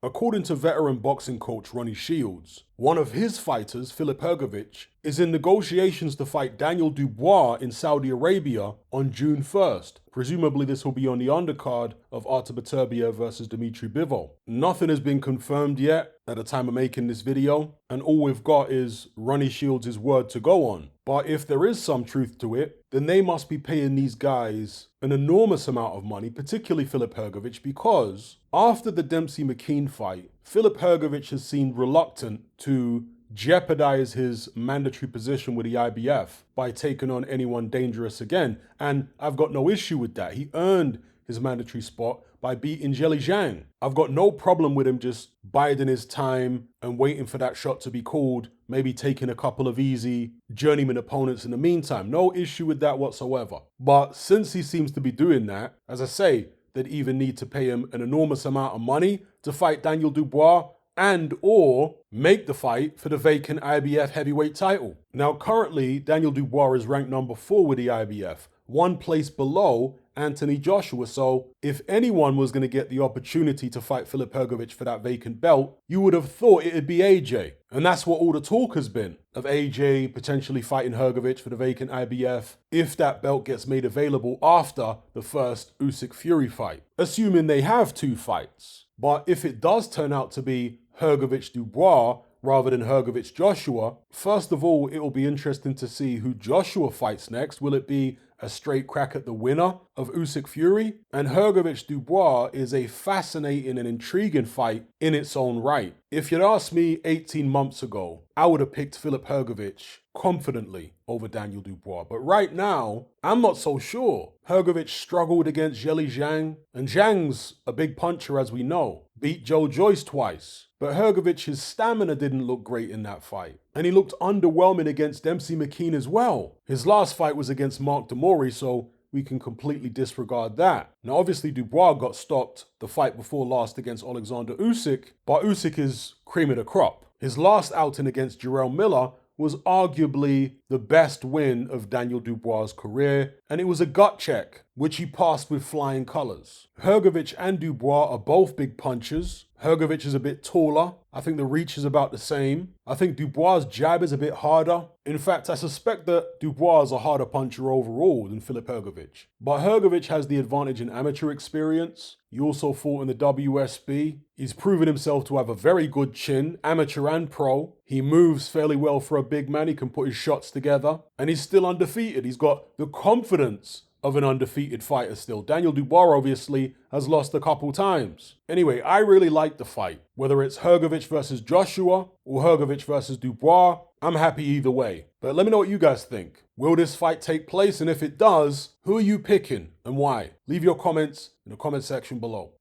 According to veteran boxing coach Ronnie Shields, one of his fighters, Filip Hrgovic, is in negotiations to fight Daniel Dubois in Saudi Arabia on June 1st. Presumably this will be on the undercard of Artur Beterbiev versus Dmitry Bivol. Nothing has been confirmed yet at the time of making this video, and all we've got is Ronnie Shields' word to go on. But if there is some truth to it, then they must be paying these guys an enormous amount of money, particularly Filip Hrgovic, because after the Dempsey-McKean fight, Filip Hrgovic has seemed reluctant to jeopardize his mandatory position with the IBF by taking on anyone dangerous again. And I've got no issue with that. He earned his mandatory spot by beating Zhilei Zhang. I've got no problem with him just biding his time and waiting for that shot to be called, maybe taking a couple of easy journeyman opponents in the meantime. No issue with that whatsoever. But since he seems to be doing that, as I say, they'd even need to pay him an enormous amount of money to fight Daniel Dubois and or make the fight for the vacant IBF heavyweight title. Now currently, Daniel Dubois is ranked number 4 with the IBF, one place below Anthony Joshua. So if anyone was going to get the opportunity to fight Filip Hrgovic for that vacant belt, you would have thought it'd be AJ. And that's what all the talk has been, of AJ potentially fighting Hrgovic for the vacant IBF if that belt gets made available after the first Usyk-Fury fight, assuming they have 2 fights. But if it does turn out to be Hrgovic-Dubois rather than Hrgovic-Joshua, first of all, it will be interesting to see who Joshua fights next. Will it be a straight crack at the winner of Usyk-Fury? And Hrgovic-Dubois is a fascinating and intriguing fight in its own right. If you'd asked me 18 months ago, I would have picked Filip Hrgovic confidently over Daniel Dubois. But right now, I'm not so sure. Hrgovic struggled against Zhilei Zhang, and Zhang's a big puncher as we know. Beat Joe Joyce twice. But Hrgovic's stamina didn't look great in that fight. And he looked underwhelming against Dempsey-McKean as well. His last fight was against Mark Demori, so we can completely disregard that. Now obviously Dubois got stopped the fight before last against Alexander Usyk, but Usyk is cream of the crop. His last outing against Jarrell Miller was arguably the best win of Daniel Dubois' career, and it was a gut check, which he passed with flying colours. Hrgovic and Dubois are both big punchers. Hrgovic is a bit taller. I think the reach is about the same. I think Dubois' jab is a bit harder. In fact, I suspect that Dubois is a harder puncher overall than Filip Hrgovic. But Hrgovic has the advantage in amateur experience. He also fought in the WSB. He's proven himself to have a very good chin, amateur and pro. He moves fairly well for a big man. He can put his shots together. And he's still undefeated. He's got the confidence of an undefeated fighter still. Daniel Dubois obviously has lost a couple times. Anyway, I really like the fight. Whether it's Hrgovic versus Joshua or Hrgovic versus Dubois, I'm happy either way. But let me know what you guys think. Will this fight take place? And if it does, who are you picking and why? Leave your comments in the comment section below.